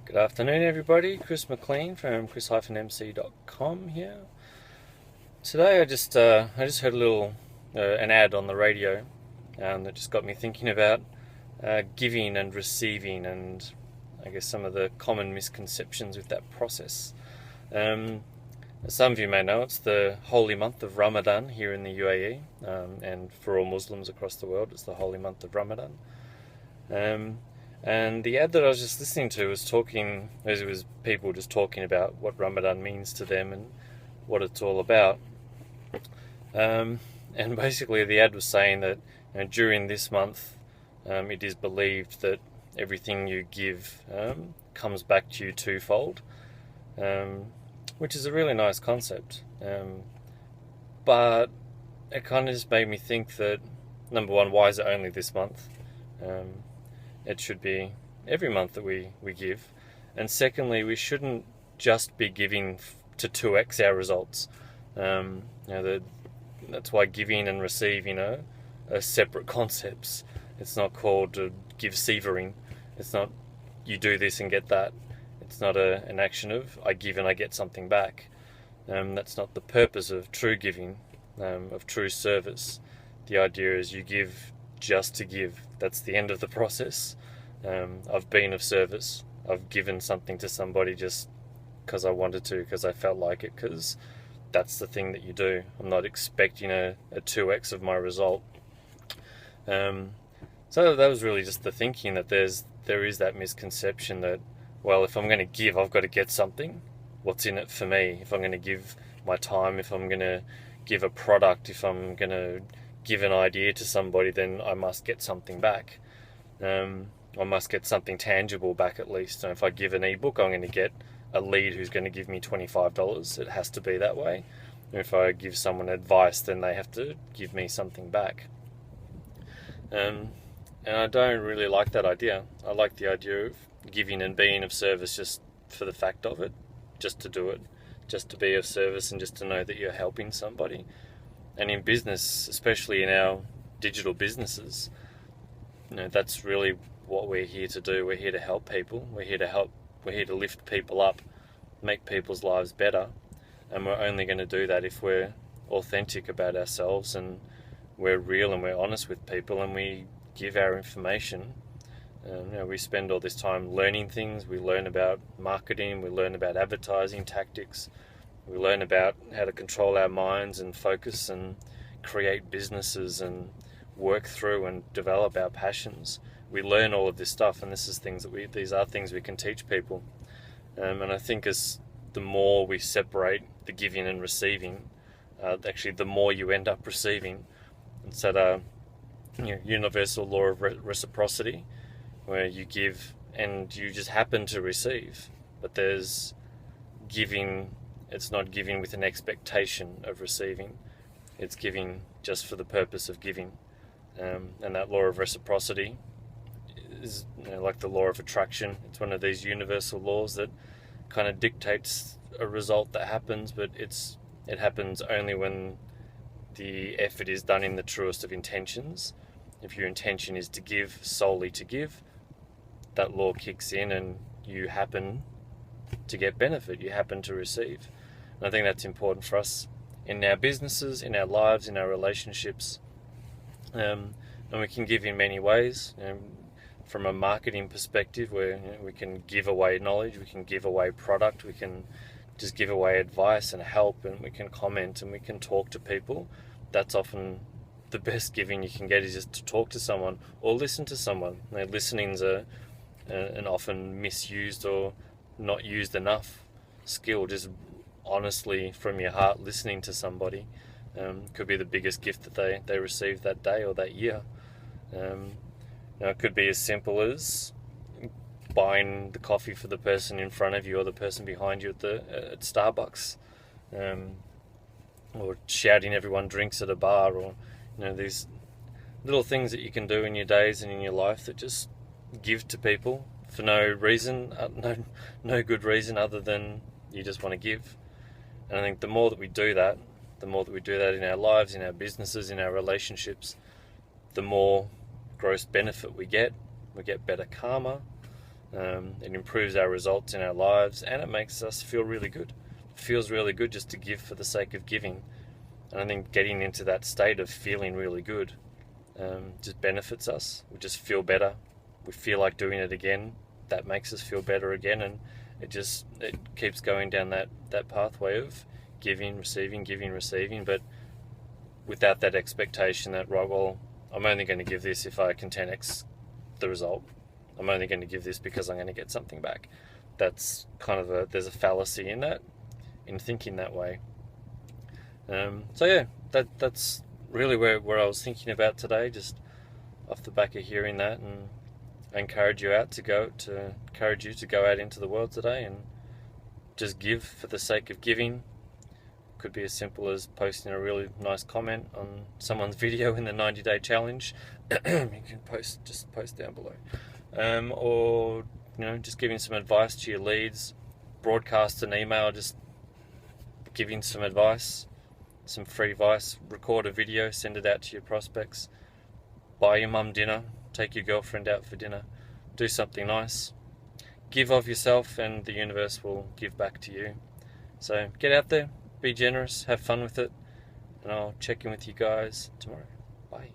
Good afternoon, everybody. Chris McLean from chris-mc.com here. Today, I just heard an ad on the radio, that just got me thinking about giving and receiving, and I guess some of the common misconceptions with that process. As some of you may know, it's the holy month of Ramadan here in the UAE, and for all Muslims across the world, it's the holy month of Ramadan. And the ad that I was just listening to was it was people just talking about what Ramadan means to them and what it's all about. And basically, the ad was saying that during this month, it is believed that everything you give comes back to you twofold, which is a really nice concept. But it kind of just made me think that, number one, why is it only this month? It should be every month that we give. And secondly, we shouldn't just be giving to 2x our results. That's why giving and receiving are separate concepts. It's not called give-severing. It's not you do this and get that. It's not an action of I give and I get something back. That's not the purpose of true giving, of true service. The idea is you give just to give. That's the end of the process. I've been of service. I've given something to somebody just because I wanted to, because I felt like it, because that's the thing that you do. I'm not expecting a 2x of my result. So that was really just the thinking that there is that misconception that, well, if I'm going to give, I've got to get something. What's in it for me? If I'm going to give my time, if I'm going to give a product, if I'm going to give an idea to somebody, then I must get something back. I must get something tangible back at least. And if I give an ebook, I'm going to get a lead who's going to give me $25. It has to be that way. And if I give someone advice, then they have to give me something back. And I don't really like that idea. I like the idea of giving and being of service just for the fact of it, just to do it, just to be of service and just to know that you're helping somebody. And in business, especially in our digital businesses, that's really what we're here to do. We're here to help people. We're here to lift people up, make people's lives better. And we're only going to do that if we're authentic about ourselves and we're real and we're honest with people and we give our information. We spend all this time learning things. We learn about marketing. We learn about advertising tactics. We learn about how to control our minds and focus and create businesses and work through and develop our passions. We learn all of this stuff, and these are things we can teach people. And I think as the more we separate the giving and receiving, actually the more you end up receiving. It's that universal law of reciprocity, where you give and you just happen to receive. But there's giving. It's not giving with an expectation of receiving. It's giving just for the purpose of giving. And that law of reciprocity is like the law of attraction. It's one of these universal laws that kind of dictates a result that happens, but it happens only when the effort is done in the truest of intentions. If your intention is to give, solely to give, that law kicks in and you happen to get benefit, you happen to receive. And I think that's important for us in our businesses, in our lives, in our relationships. And we can give in many ways. From a marketing perspective, where we can give away knowledge, we can give away product, we can just give away advice and help, and we can comment and we can talk to people. That's often the best giving you can get, is just to talk to someone or listen to someone. Listening's an often misused or not used enough skill. Just honestly from your heart listening to somebody could be the biggest gift that they receive that day or that year. It could be as simple as buying the coffee for the person in front of you or the person behind you at Starbucks, or shouting everyone drinks at a bar, or these little things that you can do in your days and in your life that just give to people for no reason, no good reason other than you just want to give. And I think the more that we do that in our lives, in our businesses, in our relationships, the more gross benefit we get. We get better karma, It improves our results in our lives, and it makes us feel really good. It feels really good just to give for the sake of giving. And I think getting into that state of feeling really good just benefits us. We just feel better. We feel like doing it again. That makes us feel better again, and it keeps going down that pathway of giving, receiving, but without that expectation that, right, well, I'm only going to give this if I can 10x the result. I'm only going to give this because I'm going to get something back. That's kind of there's a fallacy in that, in thinking that way. So yeah, that's really where I was thinking about today, just off the back of hearing that, and I encourage you to go out into the world today and just give for the sake of giving. Could be as simple as posting a really nice comment on someone's video in the 90-day challenge. You can post down below, or just giving some advice to your leads, broadcast an email, just giving some advice, some free advice, record a video, send it out to your prospects, buy your mum dinner, take your girlfriend out for dinner, do something nice, give of yourself, and the universe will give back to you. So get out there, be generous, have fun with it, and I'll check in with you guys tomorrow. Bye.